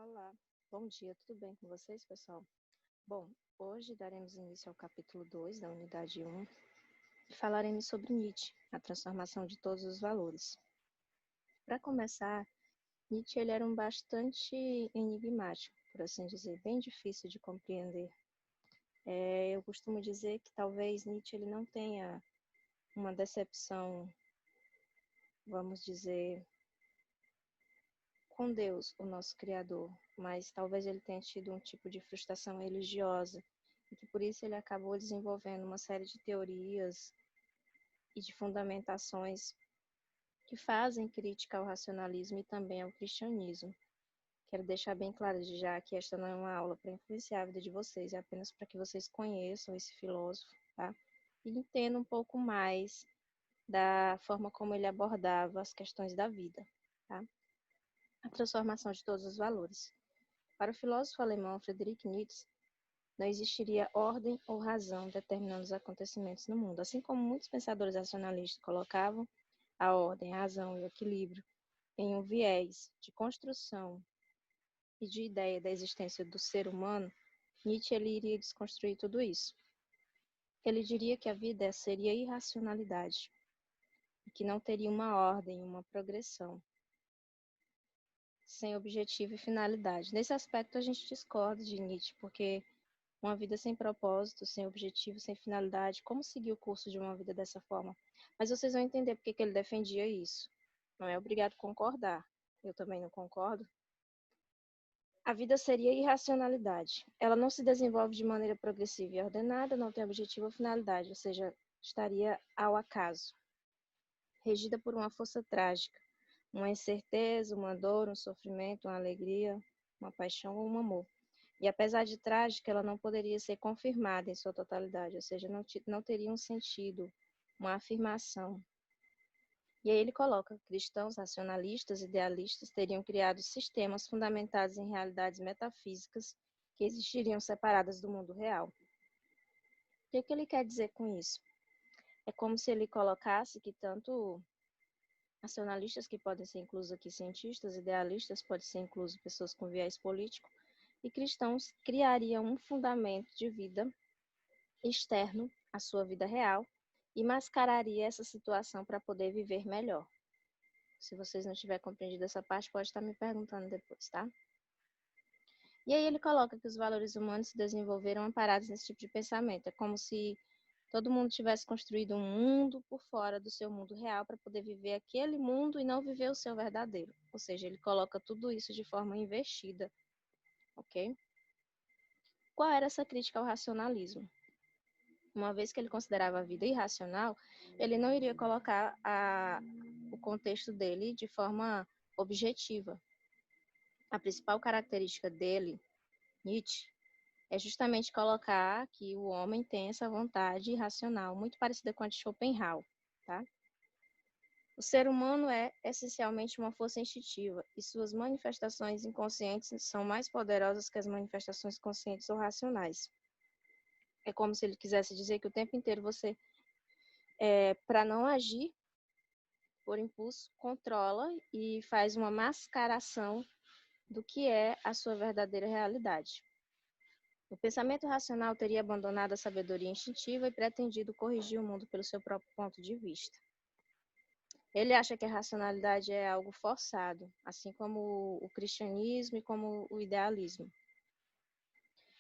Olá, bom dia, tudo bem com vocês, pessoal? Bom, hoje daremos início ao capítulo 2 da unidade 1 e falaremos sobre Nietzsche, a transformação de todos os valores. Para começar, Nietzsche ele era bastante enigmático, por assim dizer, bem difícil de compreender. Eu costumo dizer que talvez Nietzsche ele não tenha uma decepção, vamos dizer, com Deus, o nosso Criador, mas talvez ele tenha tido um tipo de frustração religiosa e que por isso ele acabou desenvolvendo uma série de teorias e de fundamentações que fazem crítica ao racionalismo e também ao cristianismo. Quero deixar bem claro de já que esta não é uma aula para influenciar a vida de vocês, é apenas para que vocês conheçam esse filósofo, tá? E entendam um pouco mais da forma como ele abordava as questões da vida, tá? A transformação de todos os valores. Para o filósofo alemão Friedrich Nietzsche, não existiria ordem ou razão determinando os acontecimentos no mundo. Assim como muitos pensadores racionalistas colocavam a ordem, a razão e o equilíbrio em um viés de construção e de ideia da existência do ser humano, Nietzsche ele iria desconstruir tudo isso. Ele diria que a vida seria irracionalidade e que não teria uma ordem, uma progressão, sem objetivo e finalidade. Nesse aspecto a gente discorda de Nietzsche, porque uma vida sem propósito, sem objetivo, sem finalidade, como seguir o curso de uma vida dessa forma? Mas vocês vão entender porque que ele defendia isso. Não é obrigado a concordar. Eu também não concordo. A vida seria irracionalidade. Ela não se desenvolve de maneira progressiva e ordenada, não tem objetivo ou finalidade, ou seja, estaria ao acaso. Regida por uma força trágica, uma incerteza, uma dor, um sofrimento, uma alegria, uma paixão ou um amor. E apesar de trágica, ela não poderia ser confirmada em sua totalidade, ou seja, não teria um sentido, uma afirmação. E aí ele coloca, cristãos, racionalistas, idealistas teriam criado sistemas fundamentados em realidades metafísicas que existiriam separadas do mundo real. O que ele quer dizer com isso? É como se ele colocasse que tanto racionalistas, que podem ser inclusos aqui cientistas, idealistas, podem ser inclusos pessoas com viés político, e cristãos criariam um fundamento de vida externo à sua vida real e mascararia essa situação para poder viver melhor. Se vocês não tiverem compreendido essa parte, pode estar me perguntando depois, tá? E aí ele coloca que os valores humanos se desenvolveram amparados nesse tipo de pensamento. É como se todo mundo tivesse construído um mundo por fora do seu mundo real para poder viver aquele mundo e não viver o seu verdadeiro. Ou seja, ele coloca tudo isso de forma invertida, ok? Qual era essa crítica ao racionalismo? Uma vez que ele considerava a vida irracional, ele não iria colocar o contexto dele de forma objetiva. A principal característica dele, Nietzsche, é justamente colocar que o homem tem essa vontade irracional, muito parecida com a de Schopenhauer, tá? O ser humano é essencialmente uma força instintiva e suas manifestações inconscientes são mais poderosas que as manifestações conscientes ou racionais. É como se ele quisesse dizer que o tempo inteiro você, para não agir por impulso, controla e faz uma mascaração do que é a sua verdadeira realidade. O pensamento racional teria abandonado a sabedoria instintiva e pretendido corrigir o mundo pelo seu próprio ponto de vista. Ele acha que a racionalidade é algo forçado, assim como o cristianismo e como o idealismo.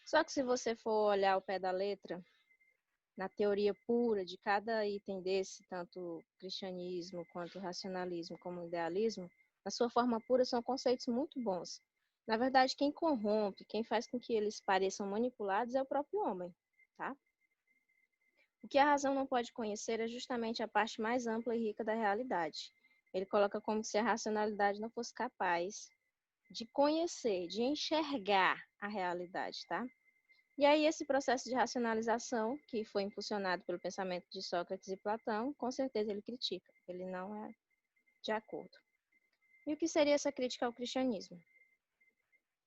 Só que se você for olhar ao pé da letra, na teoria pura de cada item desse, tanto o cristianismo quanto o racionalismo como o idealismo, na sua forma pura são conceitos muito bons. Na verdade, quem corrompe, quem faz com que eles pareçam manipulados é o próprio homem, tá? O que a razão não pode conhecer é justamente a parte mais ampla e rica da realidade. Ele coloca como se a racionalidade não fosse capaz de conhecer, de enxergar a realidade, tá? E aí esse processo de racionalização, que foi impulsionado pelo pensamento de Sócrates e Platão, com certeza ele critica, ele não é de acordo. E o que seria essa crítica ao cristianismo?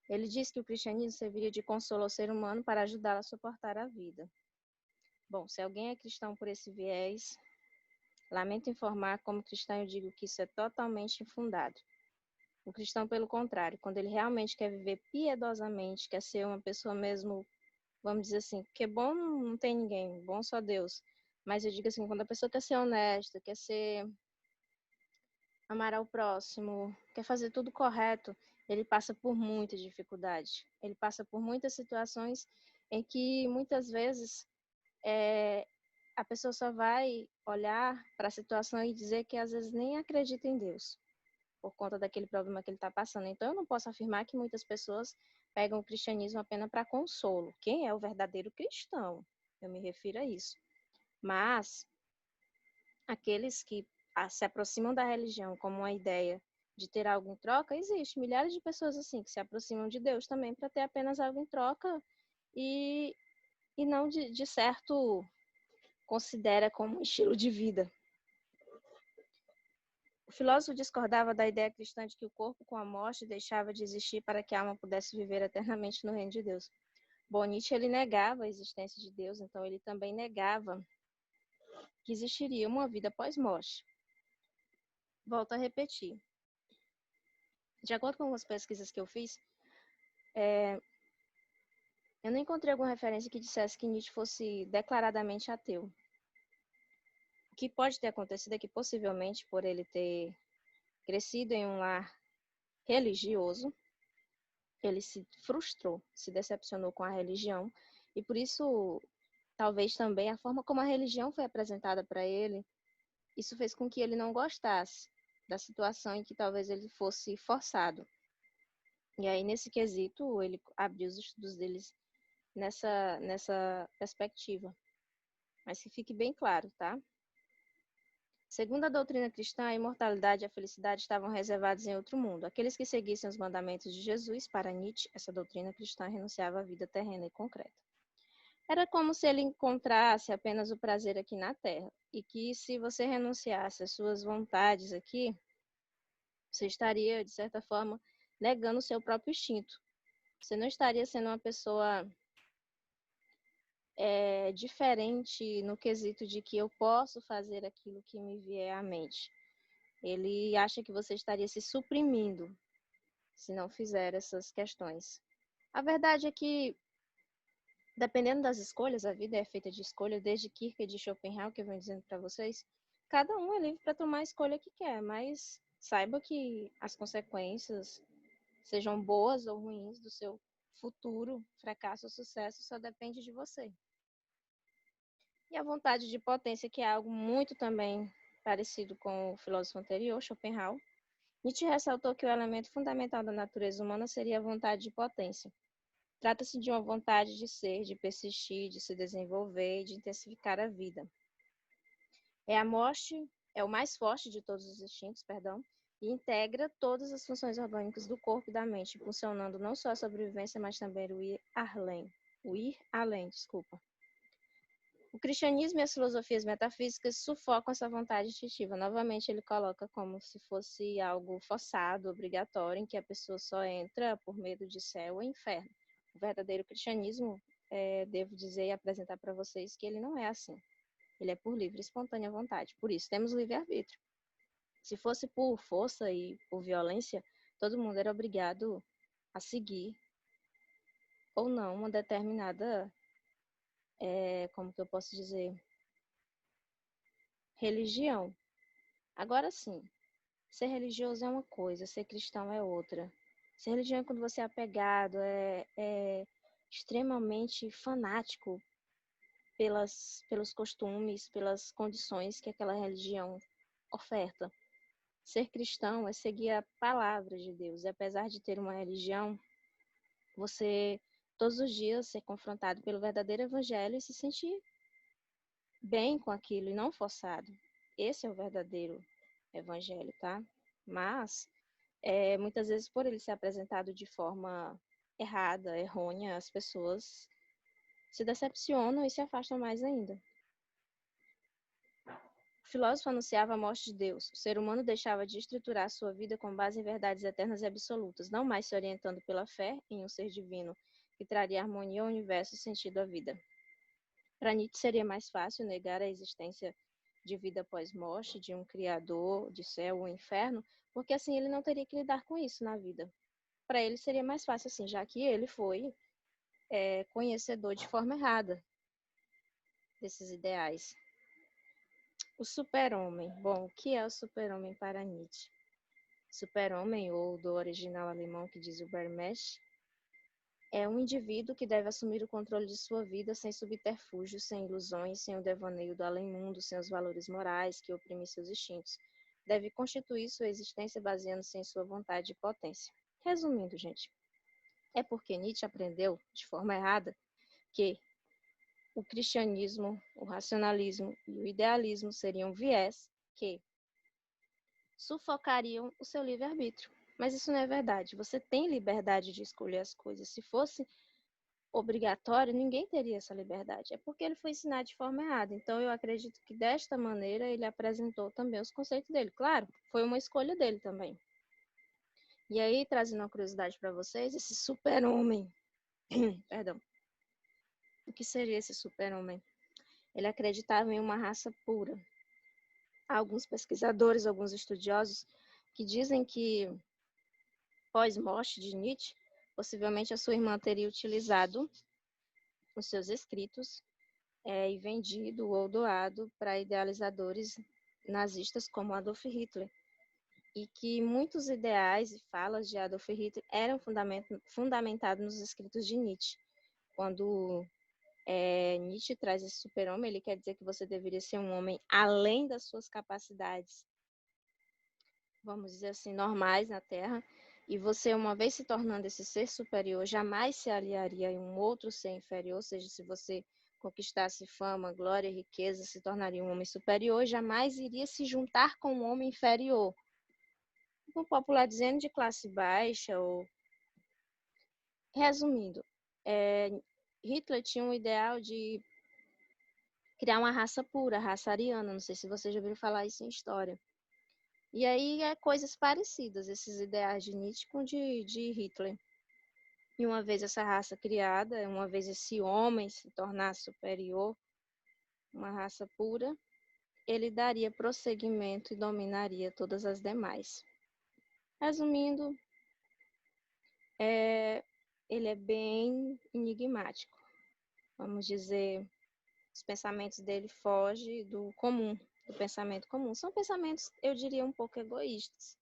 Ele diz que o cristianismo serviria de consolo ao ser humano para ajudá-lo a suportar a vida. Bom, se alguém é cristão por esse viés, lamento informar, como cristão eu digo que isso é totalmente infundado. O cristão, pelo contrário, quando ele realmente quer viver piedosamente, quer ser uma pessoa mesmo, vamos dizer assim, porque bom não tem ninguém, bom só Deus. Mas eu digo assim, quando a pessoa quer ser honesta, quer ser amar ao próximo, quer fazer tudo correto, ele passa por muita dificuldade. Ele passa por muitas situações em que muitas vezes a pessoa só vai olhar para a situação e dizer que às vezes nem acredita em Deus, por conta daquele problema que ele está passando. Então, eu não posso afirmar que muitas pessoas pegam o cristianismo apenas para consolo. Quem é o verdadeiro cristão? Eu me refiro a isso. Mas aqueles que se aproximam da religião como uma ideia de ter algo em troca, existe milhares de pessoas assim que se aproximam de Deus também para ter apenas algo em troca e, e não de certo considera como um estilo de vida. O filósofo discordava da ideia cristã de que o corpo com a morte deixava de existir para que a alma pudesse viver eternamente no reino de Deus. Bom, Nietzsche ele negava a existência de Deus, então ele também negava que existiria uma vida após morte. Volto a repetir. De acordo com algumas pesquisas que eu fiz, eu não encontrei alguma referência que dissesse que Nietzsche fosse declaradamente ateu. O que pode ter acontecido é que, possivelmente, por ele ter crescido em um lar religioso, ele se frustrou, se decepcionou com a religião, e por isso, talvez também, a forma como a religião foi apresentada para ele, isso fez com que ele não gostasse da situação em que talvez ele fosse forçado. E aí, nesse quesito, ele abriu os estudos deles nessa perspectiva. Mas que fique bem claro, tá? Segundo a doutrina cristã, a imortalidade e a felicidade estavam reservados em outro mundo. Aqueles que seguissem os mandamentos de Jesus, para Nietzsche, essa doutrina cristã renunciava à vida terrena e concreta. Era como se ele encontrasse apenas o prazer aqui na Terra, e que se você renunciasse às suas vontades aqui, você estaria, de certa forma, negando o seu próprio instinto. Você não estaria sendo uma pessoa diferente no quesito de que eu posso fazer aquilo que me vier à mente. Ele acha que você estaria se suprimindo se não fizer essas questões. A verdade é que, dependendo das escolhas, a vida é feita de escolhas, desde Kierkegaard e Schopenhauer, que eu venho dizendo para vocês, cada um é livre para tomar a escolha que quer, mas saiba que as consequências, sejam boas ou ruins, do seu futuro, fracasso ou sucesso, só depende de você. E a vontade de potência, que é algo muito também parecido com o filósofo anterior, Schopenhauer, Nietzsche ressaltou que o elemento fundamental da natureza humana seria a vontade de potência. Trata-se de uma vontade de ser, de persistir, de se desenvolver e de intensificar a vida. É o mais forte de todos os instintos, e integra todas as funções orgânicas do corpo e da mente, funcionando não só a sobrevivência, mas também o ir além. O cristianismo e as filosofias metafísicas sufocam essa vontade instintiva. Novamente, ele coloca como se fosse algo forçado, obrigatório, em que a pessoa só entra por medo de céu ou inferno. O verdadeiro cristianismo, devo dizer e apresentar para vocês que ele não é assim. Ele é por livre e espontânea vontade. Por isso, temos livre-arbítrio. Se fosse por força e por violência, todo mundo era obrigado a seguir ou não uma determinada, como que eu posso dizer, religião. Agora sim, ser religioso é uma coisa, ser cristão é outra. Ser religião é quando você é apegado, é extremamente fanático pelos costumes, pelas condições que aquela religião oferta. Ser cristão é seguir a palavra de Deus. E apesar de ter uma religião, você todos os dias ser confrontado pelo verdadeiro evangelho e se sentir bem com aquilo e não forçado. Esse é o verdadeiro evangelho, tá? Mas, muitas vezes, por ele ser apresentado de forma errada, errônea, as pessoas se decepcionam e se afastam mais ainda. O filósofo anunciava a morte de Deus. O ser humano deixava de estruturar sua vida com base em verdades eternas e absolutas, não mais se orientando pela fé em um ser divino que traria harmonia ao universo e sentido à vida. Para Nietzsche seria mais fácil negar a existência de vida pós-morte, de um criador, de céu ou inferno, porque assim ele não teria que lidar com isso na vida. Para ele seria mais fácil assim, já que ele foi conhecedor de forma errada desses ideais. O super-homem. Bom, o que é o super-homem para Nietzsche? Super-homem, ou do original alemão que diz Übermensch, é um indivíduo que deve assumir o controle de sua vida sem subterfúgios, sem ilusões, sem o devaneio do além-mundo, sem os valores morais que oprimem seus instintos. Deve constituir sua existência baseando-se em sua vontade e potência. Resumindo, gente, é porque Nietzsche aprendeu, de forma errada, que o cristianismo, o racionalismo e o idealismo seriam viés que sufocariam o seu livre-arbítrio. Mas isso não é verdade. Você tem liberdade de escolher as coisas. Se fosse obrigatório, ninguém teria essa liberdade. É porque ele foi ensinado de forma errada. Então, eu acredito que desta maneira ele apresentou também os conceitos dele. Claro, foi uma escolha dele também. E aí, trazendo uma curiosidade para vocês, esse super-homem, perdão, o que seria esse super-homem? Ele acreditava em uma raça pura. Há alguns pesquisadores, alguns estudiosos, que dizem que, pós-morte de Nietzsche, possivelmente a sua irmã teria utilizado os seus escritos e vendido ou doado para idealizadores nazistas como Adolf Hitler, e que muitos ideais e falas de Adolf Hitler eram fundamentados nos escritos de Nietzsche. Quando Nietzsche traz esse super-homem, ele quer dizer que você deveria ser um homem além das suas capacidades, vamos dizer assim, normais na Terra, e você, uma vez se tornando esse ser superior, jamais se aliaria a um outro ser inferior, ou seja, se você conquistasse fama, glória e riqueza, se tornaria um homem superior, jamais iria se juntar com um homem inferior. Um popular dizendo de classe baixa, ou... Resumindo, Hitler tinha um ideal de criar uma raça pura, raça ariana, não sei se você já ouviu falar isso em história. E aí coisas parecidas, esses ideais de Nietzsche com de Hitler. E uma vez essa raça criada, uma vez esse homem se tornar superior, uma raça pura, ele daria prosseguimento e dominaria todas as demais. Resumindo, ele é bem enigmático. Vamos dizer, os pensamentos dele fogem do comum, do pensamento comum. São pensamentos, eu diria, um pouco egoístas.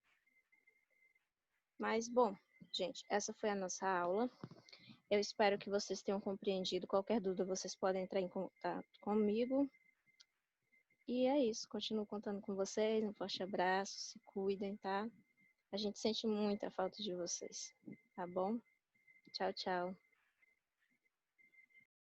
Mas, bom, gente, essa foi a nossa aula. Eu espero que vocês tenham compreendido. Qualquer dúvida, vocês podem entrar em contato comigo. E é isso. Continuo contando com vocês. Um forte abraço. Se cuidem, tá? A gente sente muita falta de vocês. Tá bom? Tchau, tchau.